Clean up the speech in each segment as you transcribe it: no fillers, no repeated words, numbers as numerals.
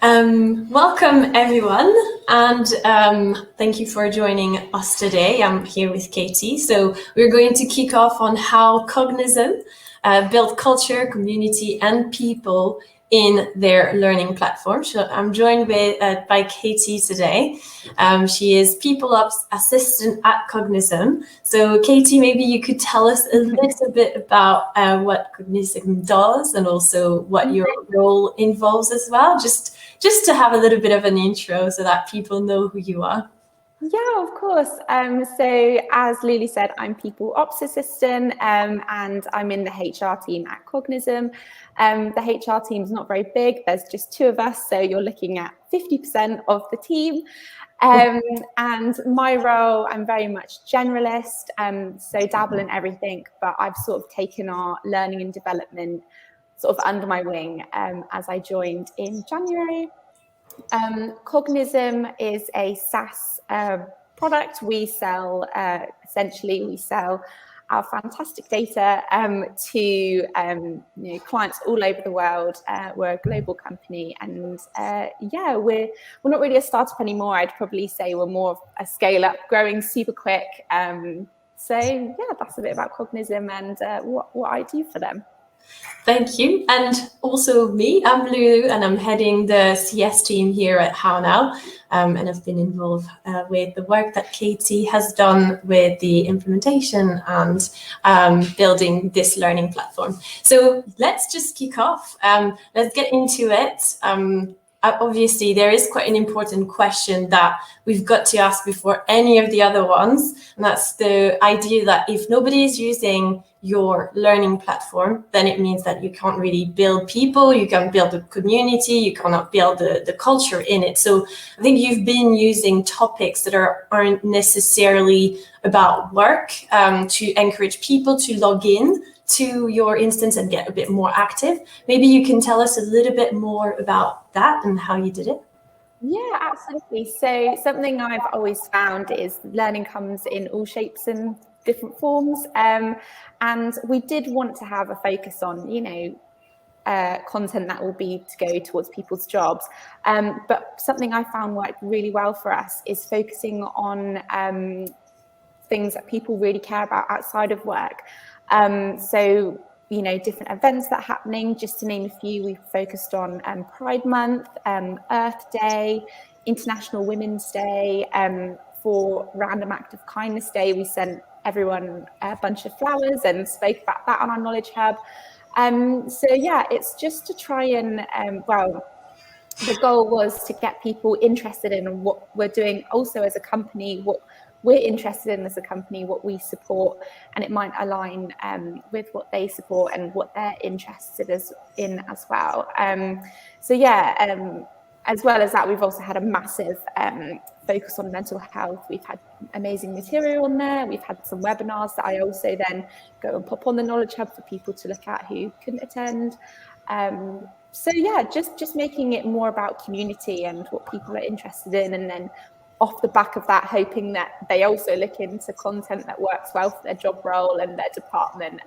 Welcome everyone, and thank you for joining us today. I'm here with Katie. So we're going to kick off on how Cognism build culture, community, and people in their learning platform. So I'm joined by Katie today. She is People Ops Assistant at Cognism. So Katie, maybe you could tell us a little bit about what Cognism does and also what your role involves as well, just to have a little bit of an intro so that people know who you are. Yeah, of course. So as Lily said, I'm People Ops Assistant and I'm in the HR team at Cognism. The HR team is not very big. There's just two of us. So you're looking at 50% of the team. And my role, I'm very much generalist, so dabble in everything, but I've sort of taken our learning and development sort of under my wing as I joined in January. Cognism is a SaaS product. We sell, essentially, we sell our fantastic data to clients all over the world. We're a global company, and yeah, we're not really a startup anymore. I'd probably say we're more of a scale up, growing super quick. So yeah, that's a bit about Cognism and what I do for them. Thank you. And also me, I'm Lulu, and I'm heading the CS team here at How Now. And I've been involved with the work that Katie has done with the implementation and building this learning platform. So let's just kick off. Let's get into it. Obviously, there is quite an important question that we've got to ask before any of the other ones. And that's the idea that if nobody is using your learning platform, then it means that you can't really build people, you can't build a community, you cannot build the culture in it. So I think you've been using topics that aren't necessarily about work to encourage people to log in to your instance and get a bit more active. Maybe you can tell us a little bit more about that and how you did it. Yeah, absolutely. So something I've always found is learning comes in all shapes and different forms. And we did want to have a focus on, content that will be to go towards people's jobs. But something I found worked really well for us is focusing on things that people really care about outside of work. So, different events that are happening, just to name a few, we've focused on Pride Month, Earth Day, International Women's Day. For Random Act of Kindness Day, we sent everyone a bunch of flowers and spoke about that on our Knowledge Hub. So yeah, it's just to try and, the goal was to get people interested in what we're doing also as a company, what we're interested in as a company, what we support, and it might align with what they support and what they're interested in as well. So yeah, as well as that, we've also had a massive focus on mental health. We've had amazing material on there. We've had some webinars that I also then go and pop on the Knowledge Hub for people to look at who couldn't attend. So yeah, just making it more about community and what people are interested in, and then off the back of that, hoping that they also look into content that works well for their job role and their department.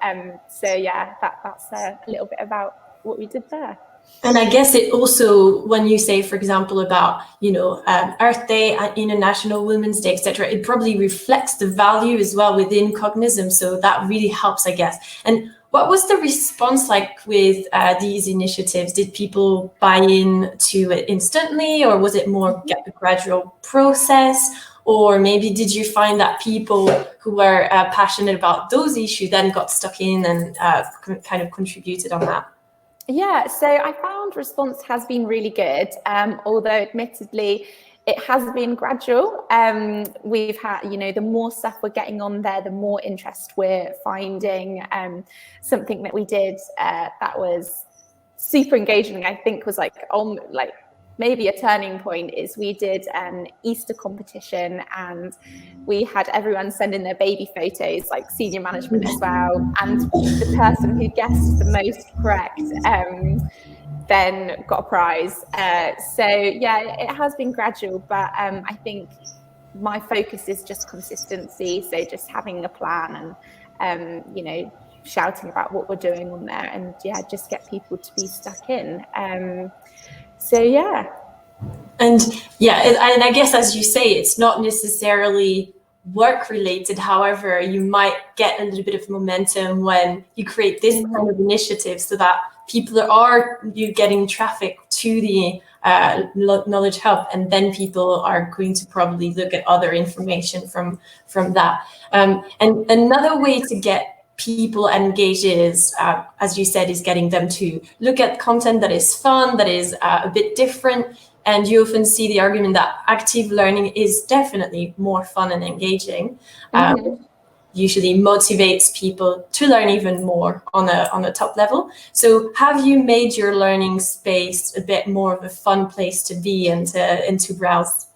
So yeah, that's a little bit about what we did there. And I guess it also, when you say, for example, about, Earth Day, International Women's Day, etc., it probably reflects the value as well within Cognism. So that really helps, I guess. And what was the response like with these initiatives? Did people buy in to it instantly, or was it more a gradual process? Or maybe did you find that people who were passionate about those issues then got stuck in and kind of contributed on that? Yeah, so I found response has been really good, although admittedly it has been gradual. We've had, the more stuff we're getting on there, the more interest we're finding. Something that we did that was super engaging, I think, was maybe a turning point is we did an Easter competition, and we had everyone send in their baby photos, like senior management as well, and the person who guessed the most correct then got a prize. So yeah, it has been gradual, but I think my focus is just consistency, so just having a plan and shouting about what we're doing on there, and yeah, just get people to be stuck in. So yeah. And yeah, and I guess, as you say, it's not necessarily work related. However, you might get a little bit of momentum when you create this kind of initiative, so that people you getting traffic to the knowledge hub, and then people are going to probably look at other information from that. And another way to get people engaged is, as you said, is getting them to look at content that is fun, that is a bit different. And you often see the argument that active learning is definitely more fun and engaging. Usually motivates people to learn even more on a top level. So have you made your learning space a bit more of a fun place to be and to browse?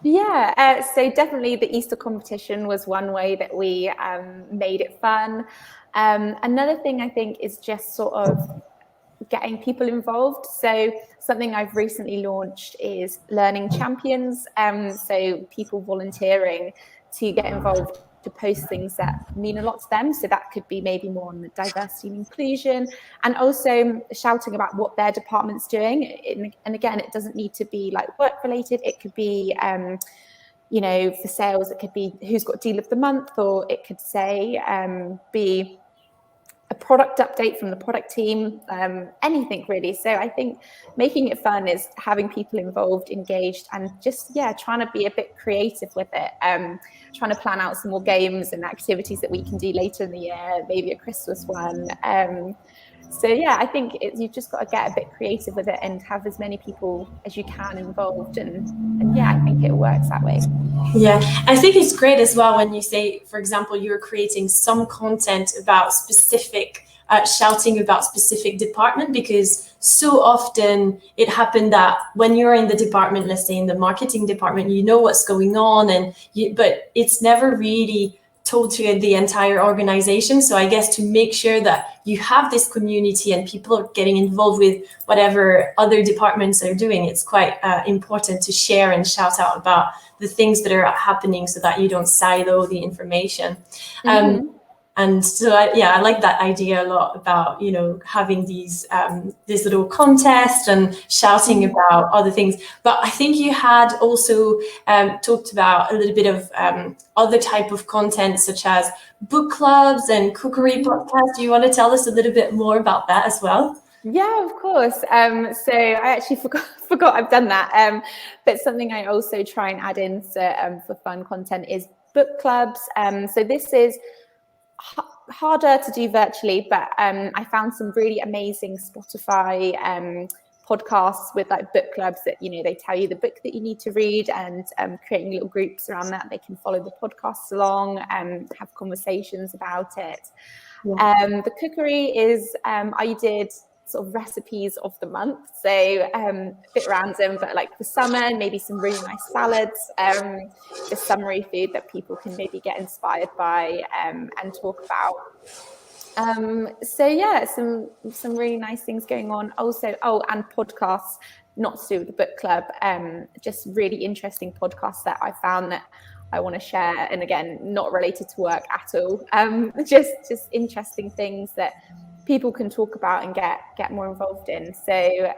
Yeah, so definitely the Easter competition was one way that we made it fun. Another thing I think is just sort of getting people involved. So something I've recently launched is Learning Champions. So people volunteering to get involved, to post things that mean a lot to them. So that could be maybe more on the diversity and inclusion, and also shouting about what their department's doing. And again, it doesn't need to be like work related. It could be, you know, for sales, it could be who's got deal of the month, or it could say be a product update from the product team, anything really. So I think making it fun is having people involved, engaged, and just, yeah, trying to be a bit creative with it. Trying to plan out some more games and activities that we can do later in the year, maybe a Christmas one. So yeah, I think you've just got to get a bit creative with it and have as many people as you can involved. And yeah, I think it works that way. Yeah, I think it's great as well when you say, for example, you're creating some content about specific, shouting about specific department, because so often it happened that when you're in the department, let's say in the marketing department, you know what's going on, but it's never really told to the entire organization. So I guess to make sure that you have this community and people are getting involved with whatever other departments are doing, it's quite important to share and shout out about the things that are happening, so that you don't silo the information. And so I like that idea a lot about, you know, having these this little contest and shouting about other things. But I think you had also talked about a little bit of other type of content, such as book clubs and cookery podcasts. Do you want to tell us a little bit more about that as well? Yeah, of course. So I actually forgot I've done that. But something I also try and add in for fun content is book clubs. So this is harder to do virtually, but I found some really amazing Spotify podcasts with like book clubs that, you know, they tell you the book that you need to read, and creating little groups around that. They can follow the podcasts along and have conversations about it. Yeah. The cookery is I did sort of recipes of the month, so a bit random, but like for summer, maybe some really nice salads, just summery food that people can maybe get inspired by and talk about. So yeah, some really nice things going on. Also, and podcasts, not to do with the book club, just really interesting podcasts that I found that I want to share. And again, not related to work at all. Just interesting things that people can talk about and get more involved in. So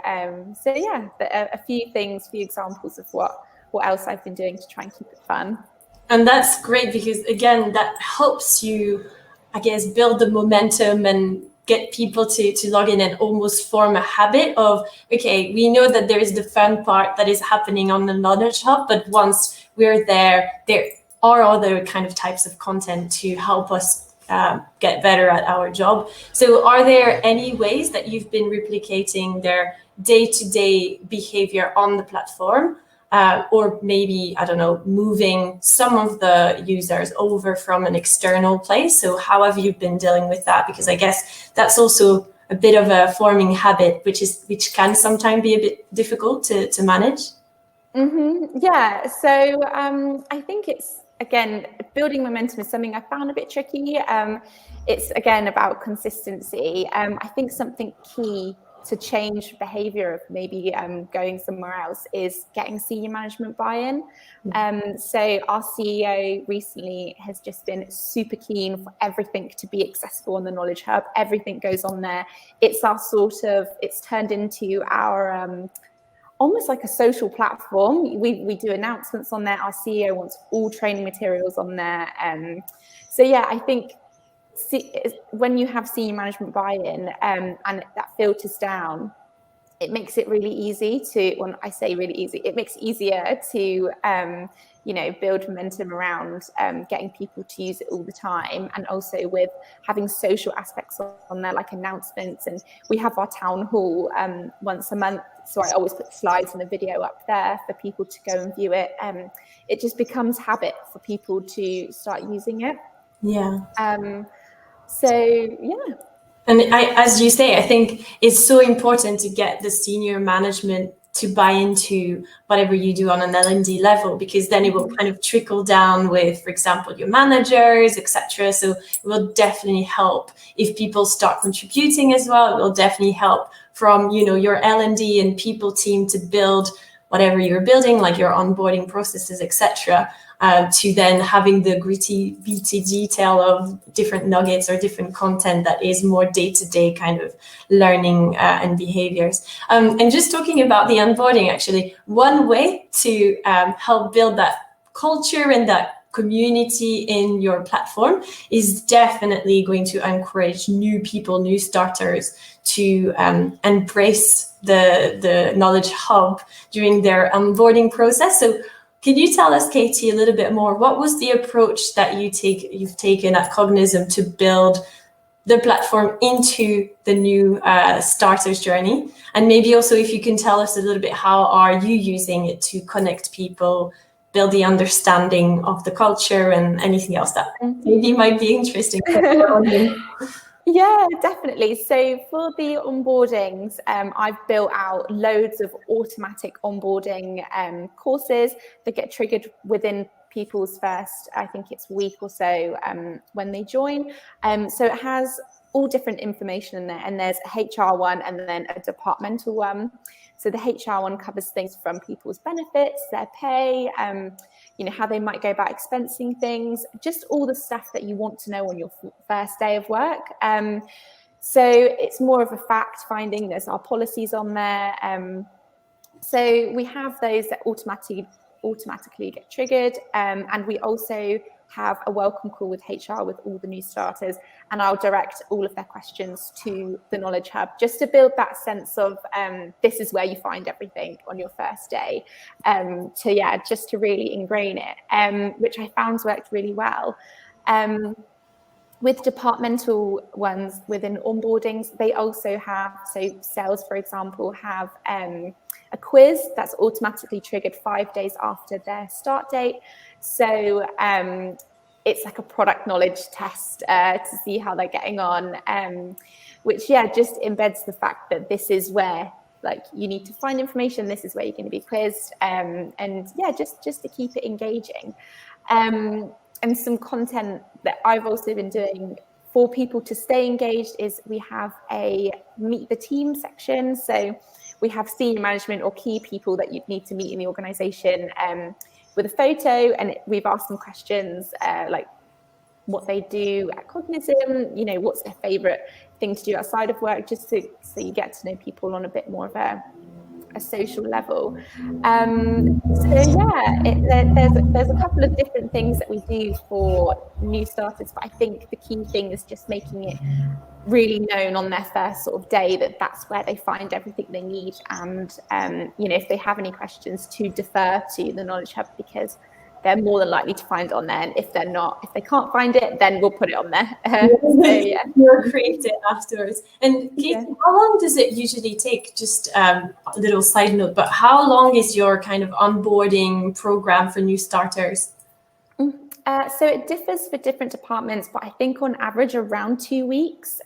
yeah, a few examples of what else I've been doing to try and keep it fun. And that's great, because again, that helps you, I guess, build the momentum and get people to log in and almost form a habit of, okay, we know that there is the fun part that is happening on the Knowledge Hub, but once we're there are other kind of types of content to help us get better at our job. So are there any ways that you've been replicating their day-to-day behavior on the platform? Or maybe, I don't know, moving some of the users over from an external place? So how have you been dealing with that? Because I guess that's also a bit of a forming habit, which can sometimes be a bit difficult to manage. Yeah, so I think it's, again, building momentum is something I found a bit tricky. It's, again, about consistency. I think something key to change behavior of maybe going somewhere else is getting senior management buy-in. So our CEO recently has just been super keen for everything to be accessible on the Knowledge Hub. Everything goes on there. It's turned into our almost like a social platform. We do announcements on there. Our CEO wants all training materials on there. So yeah, I think when you have senior management buy-in and that filters down, it makes it really easy to, when I say really easy, it makes it easier to, build momentum around getting people to use it all the time. And also with having social aspects on there, like announcements. And we have our town hall once a month. So I always put slides and a video up there for people to go and view it. It just becomes habit for people to start using it. Yeah. So, yeah. And as you say, I think it's so important to get the senior management to buy into whatever you do on an L&D level, because then it will kind of trickle down with, for example, your managers, etc. So it will definitely help if people start contributing as well. It will definitely help from, your L&D and people team to build whatever you're building, like your onboarding processes, etc. To then having the gritty detail of different nuggets or different content that is more day-to-day kind of learning and behaviors. And just talking about the onboarding, actually, one way to help build that culture and that community in your platform is definitely going to encourage new people, new starters to embrace the Knowledge Hub during their onboarding process. So can you tell us, Katie, a little bit more? What was the approach that you've taken at Cognism to build the platform into the new starters journey? And maybe also if you can tell us a little bit, how are you using it to connect people, build the understanding of the culture, and anything else that maybe might be interesting for the audience? Yeah, definitely. So for the onboardings, I've built out loads of automatic onboarding courses that get triggered within people's first, I think it's week or so when they join. So it has all different information in there, and there's a HR one and then a departmental one. So the HR one covers things from people's benefits, their pay, how they might go about expensing things, just all the stuff that you want to know on your first day of work. So it's more of a fact finding. There's our policies on there. So we have those that automatically get triggered. And we also have a welcome call with HR with all the new starters, and I'll direct all of their questions to the Knowledge Hub, just to build that sense of this is where you find everything on your first day. Just to really ingrain it, which I found worked really well. With departmental ones within onboardings, they also have, so sales, for example, have a quiz that's automatically triggered 5 days after their start date. So it's like a product knowledge test to see how they're getting on, which, just embeds the fact that this is where you need to find information. This is where you're going to be quizzed. Just to keep it engaging. And some content that I've also been doing for people to stay engaged is we have a meet the team section. So we have senior management or key people that you'd need to meet in the organization with a photo, and we've asked them questions like what they do at Cognism, what's their favorite thing to do outside of work, just so you get to know people on a bit more of a social level. There's a couple of different things that we do for new starters, but I think the key thing is just making it really known on their first sort of day that that's where they find everything they need, and if they have any questions, to defer to the Knowledge Hub, because they're more than likely to find it on there. And if they can't find it, then we'll put it on there. You'll create it afterwards. And Katie, how long does it usually take? Just a little side note, but how long is your kind of onboarding program for new starters? So it differs for different departments, but I think on average around 2 weeks.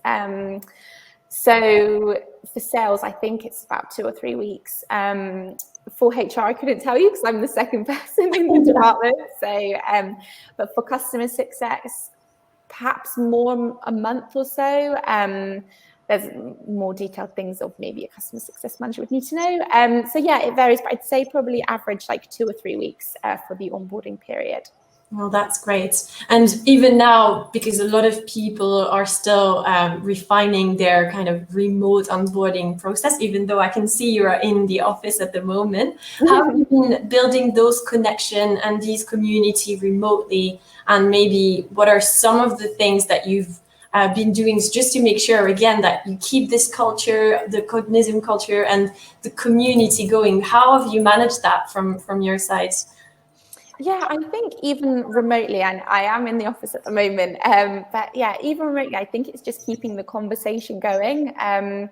So for sales, I think it's about 2 or 3 weeks. For HR, I couldn't tell you because I'm the second person in the department. So, but for customer success, perhaps more a month or so. There's more detailed things of maybe a customer success manager would need to know. It varies, but I'd say probably average 2 or 3 weeks for the onboarding period. Well, that's great. And even now, because a lot of people are still refining their kind of remote onboarding process, even though I can see you are in the office at the moment, how have you been building those connections and these community remotely? And maybe what are some of the things that you've been doing just to make sure, again, that you keep this culture, the Cognism culture and the community going? How have you managed that from your side? Yeah, I think even remotely, and I am in the office at the moment, but yeah, even remotely, I think it's just keeping the conversation going, and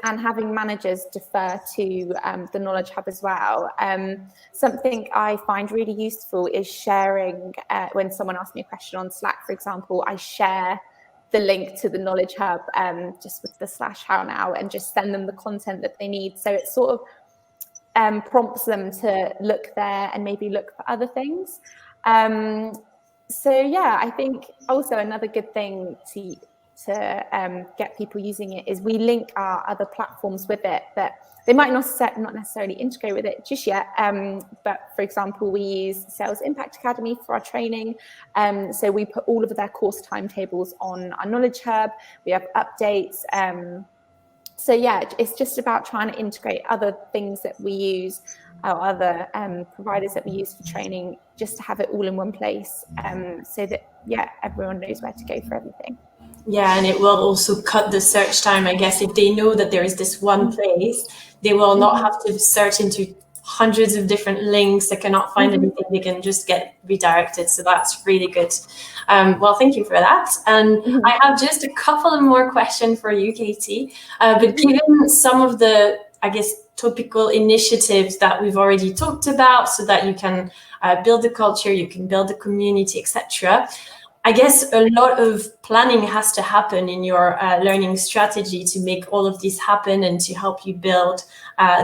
having managers defer to the Knowledge Hub as well. Something I find really useful is sharing, when someone asks me a question on Slack, for example, I share the link to the Knowledge Hub just with the /how now and just send them the content that they need. So it's sort of prompts them to look there and maybe look for other things. So yeah, I think also another good thing to get people using it is we link our other platforms with it, but they might not necessarily integrate with it just yet. But for example, we use Sales Impact Academy for our training. So we put all of their course timetables on our Knowledge Hub. We have updates. So yeah, it's just about trying to integrate other things that we use, or other providers that we use for training, just to have it all in one place, so that everyone knows where to go for everything. Yeah, and it will also cut the search time, I guess. If they know that there is this one place, they will not have to search into hundreds of different links. They cannot find anything. They can just get redirected. So that's really good. Well, thank you for that. And I have just a couple of more questions for you, Katie. But given some of the, I guess, topical initiatives that we've already talked about, so that you can build the culture, you can build the community, etc., I guess a lot of planning has to happen in your learning strategy to make all of this happen and to help you build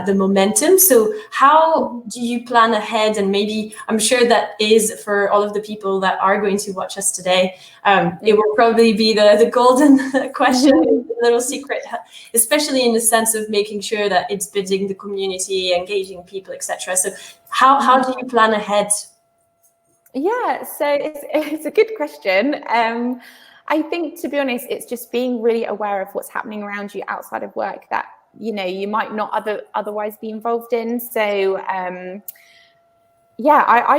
the momentum. So how do you plan ahead? And maybe I'm sure that is for all of the people that are going to watch us today, it will probably be the golden question, the little secret, especially in the sense of making sure that it's building the community, engaging people, etc. So how do you plan ahead? Yeah, so it's a good question. I think, to be honest, it's just being really aware of what's happening around you outside of work that you might not otherwise be involved in. So I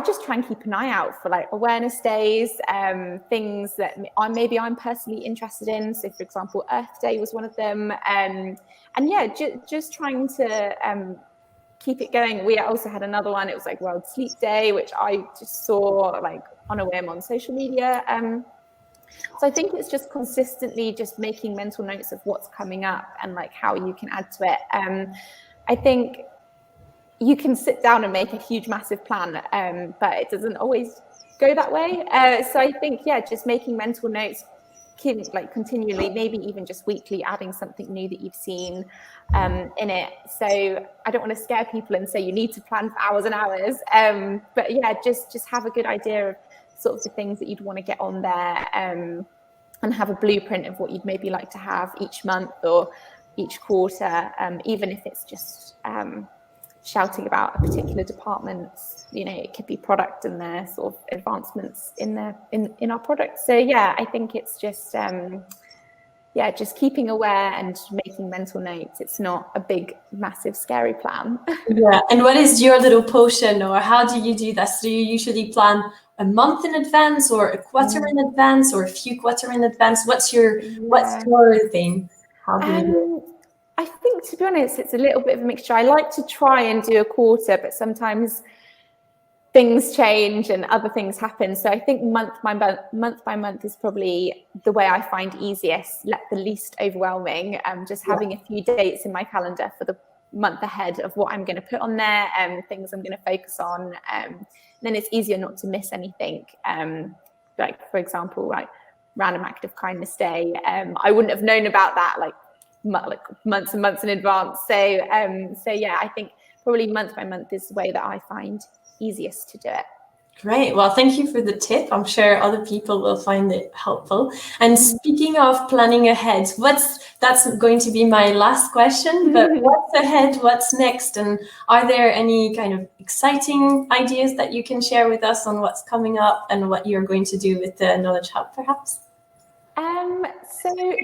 just try and keep an eye out for like awareness days, things that I'm personally interested in. So, for example, Earth Day was one of them, and just trying to keep it going. We also had another one. It was like World Sleep Day, which I just saw like on a whim on social media. So I think it's just consistently just making mental notes of what's coming up and like how you can add to it. I think you can sit down and make a huge, massive plan, but it doesn't always go that way. So I think, just making mental notes, like continually, maybe even just weekly, adding something new that you've seen in it. So I don't want to scare people and say you need to plan for hours and hours, but just have a good idea of sort of the things that you'd want to get on there, and have a blueprint of what you'd maybe like to have each month or each quarter, even if it's just shouting about a particular department. It could be product and their sort of advancements in our product. So I think it's just just keeping aware and making mental notes. It's not a big, massive, scary plan. Yeah. And what is your little potion, or how do you do this? Do you usually plan a month in advance, or a quarter in advance, or a few quarters in advance? What's your thing? How do you do it? I think, to be honest, it's a little bit of a mixture. I like to try and do a quarter, but sometimes things change and other things happen. So I think month by month is probably the way I find easiest, the least overwhelming. Just having a few dates in my calendar for the month ahead of what I'm going to put on there and things I'm going to focus on. Then it's easier not to miss anything. Like, for example, like Random Act of Kindness Day. I wouldn't have known about that like months and months in advance. So I think probably month by month is the way that I find easiest to do it. Great. Well, thank you for the tip. I'm sure other people will find it helpful. And speaking of planning ahead, that's going to be my last question, but what's ahead? What's next? And are there any kind of exciting ideas that you can share with us on what's coming up and what you're going to do with the Knowledge Hub, perhaps? So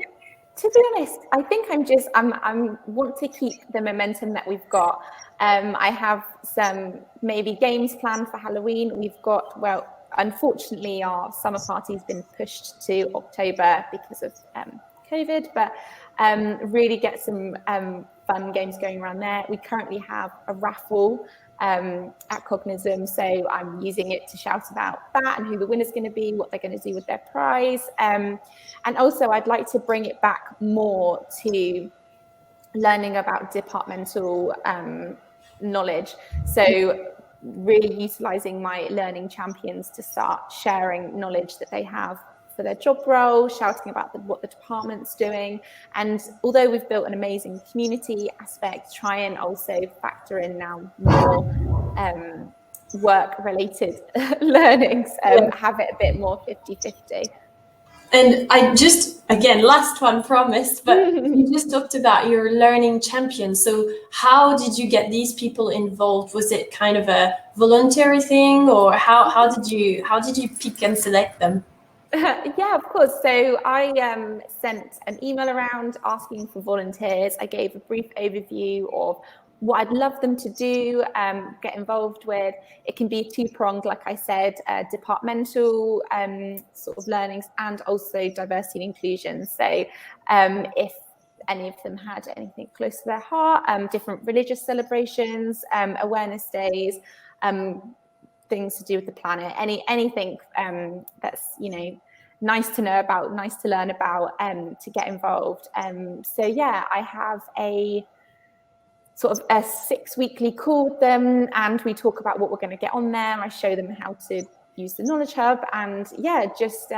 to be honest, I think I'm want to keep the momentum that we've got. I have some maybe games planned for Halloween. We've got, well, unfortunately, our summer party's been pushed to October because of COVID, but really get some fun games going around there. We currently have a raffle at Cognism, so I'm using it to shout about that and who the winner's going to be, what they're going to do with their prize. And also I'd like to bring it back more to learning about departmental knowledge. So really utilizing my learning champions to start sharing knowledge that they have for their job role, shouting about what the department's doing. And although we've built an amazing community aspect, try and also factor in now more work-related learnings, have it a bit more 50-50. And I just, again, last one promised, but you just talked about your learning champions. So how did you get these people involved? Was it kind of a voluntary thing, or how did you pick and select them? Yeah, of course. So I sent an email around asking for volunteers. I gave a brief overview of what I'd love them to do, get involved with. It can be two-pronged, like I said, departmental sort of learnings and also diversity and inclusion. So if any of them had anything close to their heart, different religious celebrations, awareness days, things to do with the planet, anything that's, you know, nice to know about, nice to learn about, to get involved. So yeah, I have a sort of a 6-weekly call with them, and we talk about what we're going to get on there. I show them how to use the Knowledge Hub, and yeah, just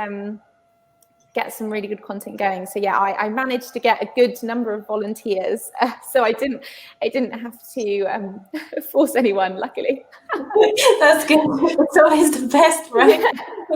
get some really good content going. So yeah, I managed to get a good number of volunteers, so I didn't have to force anyone, luckily. That's good. It's always the best, right?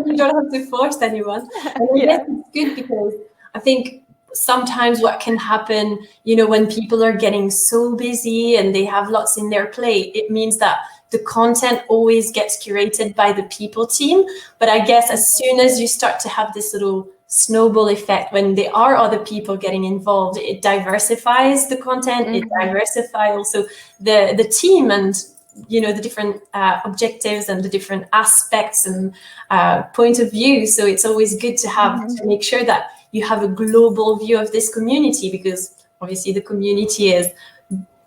You don't have to force anyone. And I guess it's good because I think sometimes what can happen, you know, when people are getting so busy and they have lots in their plate, it means that the content always gets curated by the people team. But I guess as soon as you start to have this little snowball effect, when there are other people getting involved, it diversifies the content, it diversifies also the team, and you know, the different objectives and the different aspects and point of view. So it's always good to have to make sure that you have a global view of this community, because obviously the community is,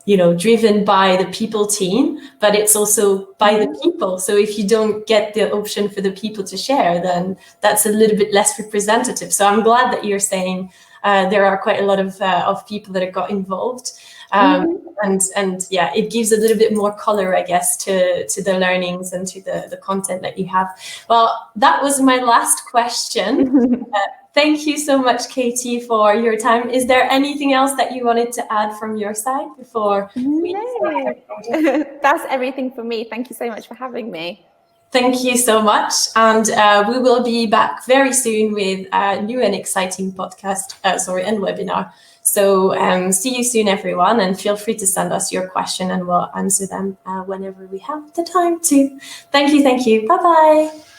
you know, driven by the people team, but it's also by the people. So if you don't get the option for the people to share, then that's a little bit less representative. So I'm glad that you're saying there are quite a lot of people that have got involved. And yeah, it gives a little bit more color, I guess, to the learnings and to the content that you have. Well, that was my last question. Thank you so much, Katie, for your time. Is there anything else that you wanted to add from your side before we start? That's everything for me. Thank you so much for having me. Thank you so much. And we will be back very soon with a new and exciting podcast, and webinar. So see you soon, everyone, and feel free to send us your question and we'll answer them whenever we have the time to. Thank you. Bye-bye.